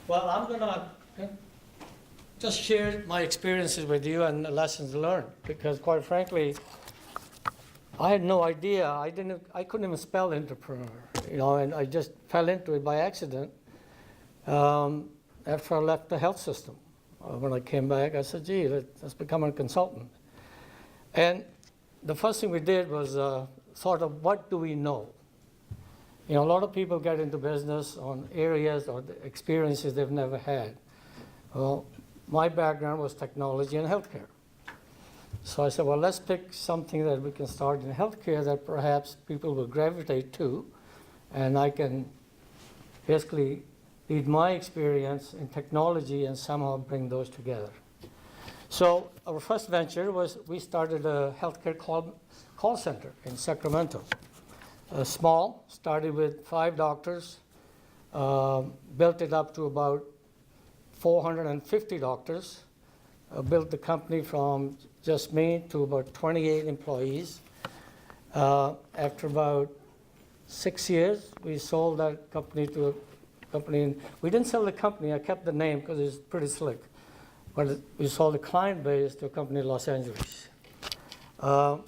Well, I'm going to just share my experiences with you and the lessons learned, because quite frankly, I had no idea. I couldn't even spell entrepreneur, and I just fell into it by accident after I left the health system. When I came back, I said, gee, let's become a consultant. And the first thing we did was sort of, what do we know? A lot of people get into business on areas or the experiences they've never had. Well, my background was technology and healthcare. So I said, well, let's pick something that we can start in healthcare that perhaps people will gravitate to, and I can basically lead my experience in technology and somehow bring those together. So our first venture was we started a healthcare call center in Sacramento. Small, started with 5 doctors, built it up to about 450 doctors, built the company from just me to about 28 employees. After about 6 years, we sold that company to a company. We didn't sell the company, I kept the name because it's pretty slick. But we sold the client base to a company in Los Angeles.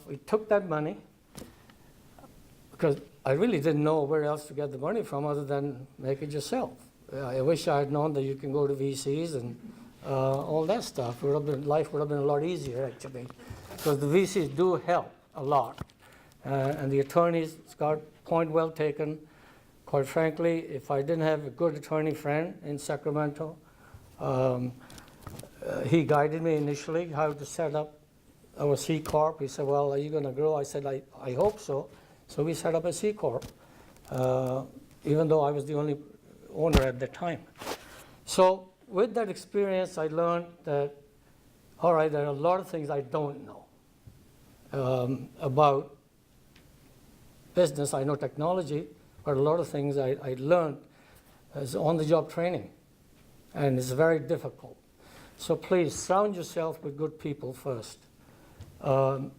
We took that money, because I really didn't know where else to get the money from other than make it yourself. I wish I had known that you can go to VCs and all that stuff. Life would have been a lot easier, actually, because the VCs do help a lot. And the attorneys, Scott, point well taken. Quite frankly, if I didn't have a good attorney friend in Sacramento, he guided me initially how to set up our C Corp. He said, well, are you going to grow? I said, I hope so. So we set up a C Corp, even though I was the only owner at the time. So with that experience, I learned that, all right, there are a lot of things I don't know about business. I know technology, but a lot of things I learned as on-the-job training, and it's very difficult. So please surround yourself with good people first,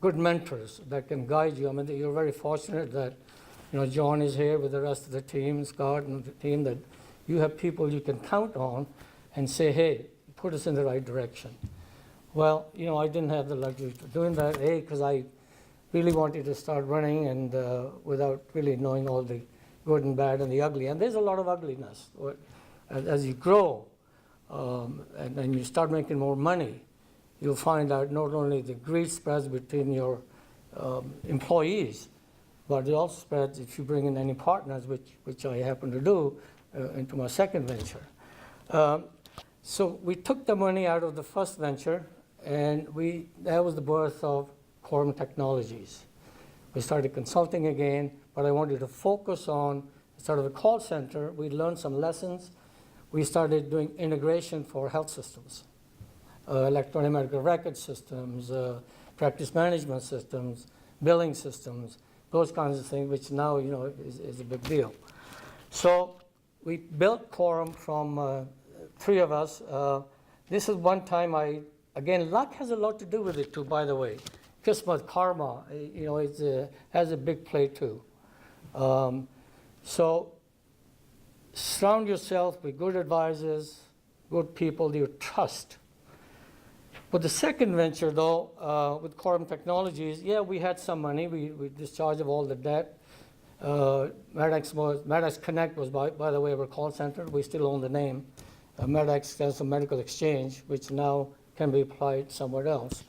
good mentors that can guide you. I mean, you're very fortunate that John is here with the rest of the team, Scott and the team, that you have people you can count on and say, hey, put us in the right direction. Well, I didn't have the luxury of doing that, because I really wanted to start running and without really knowing all the good and bad and the ugly. And there's a lot of ugliness. As you grow and you start making more money, you'll find out not only the greed spreads between your employees, but it also spreads if you bring in any partners, which I happen to do into my second venture. So we took the money out of the first venture, and that was the birth of Quorum Technologies. We started consulting again, but I wanted to focus on sort of a call center. We learned some lessons. We started doing integration for health systems, electronic medical record systems, practice management systems, billing systems, those kinds of things, which now is a big deal. So we built Quorum from 3 of us. This is one time again, luck has a lot to do with it too, by the way. Kismet, karma, it has a big play too. So surround yourself with good advisors, good people you trust. But the second venture, though, with Quorum Technologies, we had some money. We discharged of all the debt. Medex Connect was, by the way, our call center. We still own the name. Medex stands for Medical Exchange, which now can be applied somewhere else.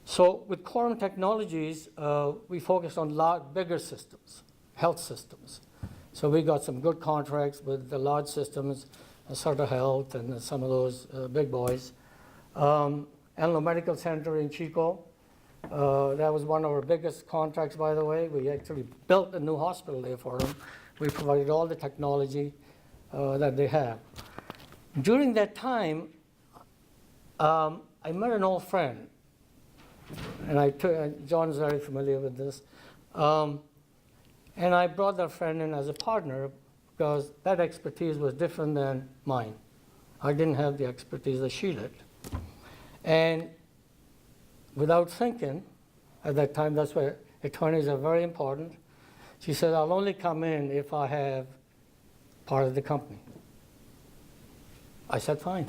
So with Quorum Technologies, we focused on bigger systems, health systems. So we got some good contracts with the large systems, Sutter Health and some of those big boys. Enlo Medical Center in Chico, that was one of our biggest contracts, by the way. We actually built a new hospital there for them. We provided all the technology that they have. During that time, I met an old friend, and John's very familiar with this. And I brought that friend in as a partner because that expertise was different than mine. I didn't have the expertise that she did. And without thinking, at that time, that's where attorneys are very important, she said, I'll only come in if I have part of the company. I said, fine.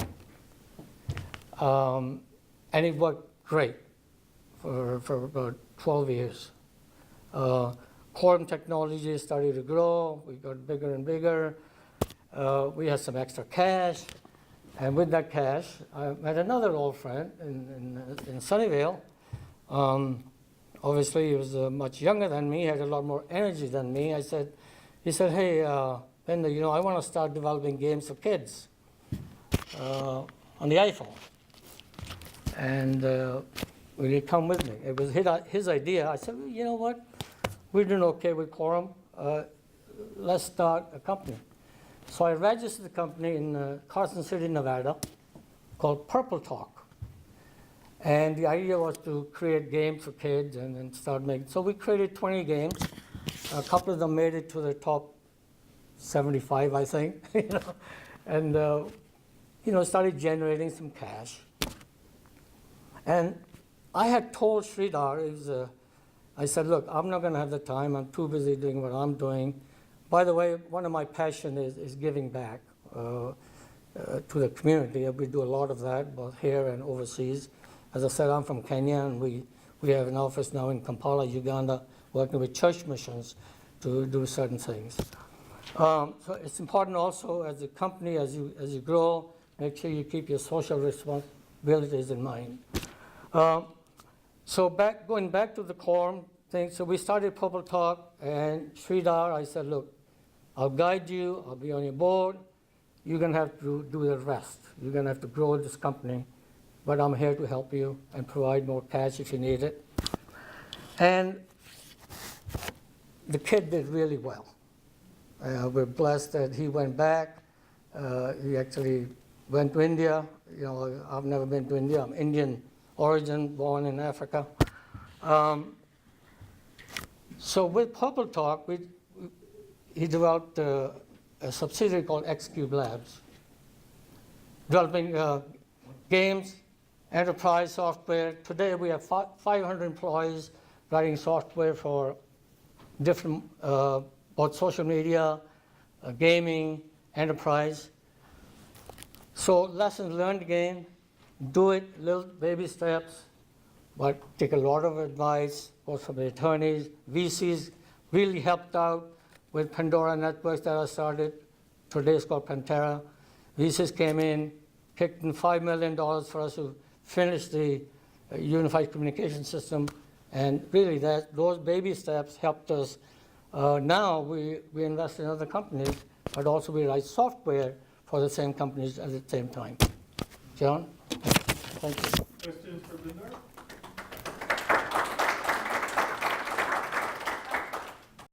And it worked great for about 12 years. Quorum technology started to grow. We got bigger and bigger. We had some extra cash. And with that cash, I met another old friend in Sunnyvale. Obviously, he was much younger than me, had a lot more energy than me. He said, hey, Binda, I want to start developing games for kids on the iPhone. And will you come with me? It was his idea. I said, well, you know what? We're doing okay with Quorum. Let's start a company. So I registered the company in Carson City, Nevada, called Purple Talk. And the idea was to create games for kids and start making. So we created 20 games. A couple of them made it to the top 75, I think. And started generating some cash. And I had told Sridhar, I said, look, I'm not going to have the time. I'm too busy doing what I'm doing. By the way, one of my passions is giving back to the community. We do a lot of that, both here and overseas. As I said, I'm from Kenya, and we have an office now in Kampala, Uganda, working with church missions to do certain things. So it's important also as a company, as you grow, make sure you keep your social responsibilities in mind. So going back to the Quorum thing, so we started Purple Talk, and Sridhar, I said, look, I'll guide you, I'll be on your board, you're going to have to do the rest. You're going to have to grow this company, but I'm here to help you and provide more cash if you need it. And the kid did really well. We're blessed that he went back. He actually went to India. I've never been to India. I'm Indian origin, born in Africa. So with Purple Talk, he developed a subsidiary called Xcube Labs, developing games, enterprise software. Today we have 500 employees writing software for different, both social media, gaming, enterprise. So lessons learned again, do it, little baby steps, but take a lot of advice, both from the attorneys, VCs really helped out with Pandora Networks that I started. Today it's called Pantera. VCs came in, kicked in $5 million for us to finish the unified communication system. And really those baby steps helped us. Now we invest in other companies, but also we write software for the same companies at the same time. John? Thank you. Questions for Binda?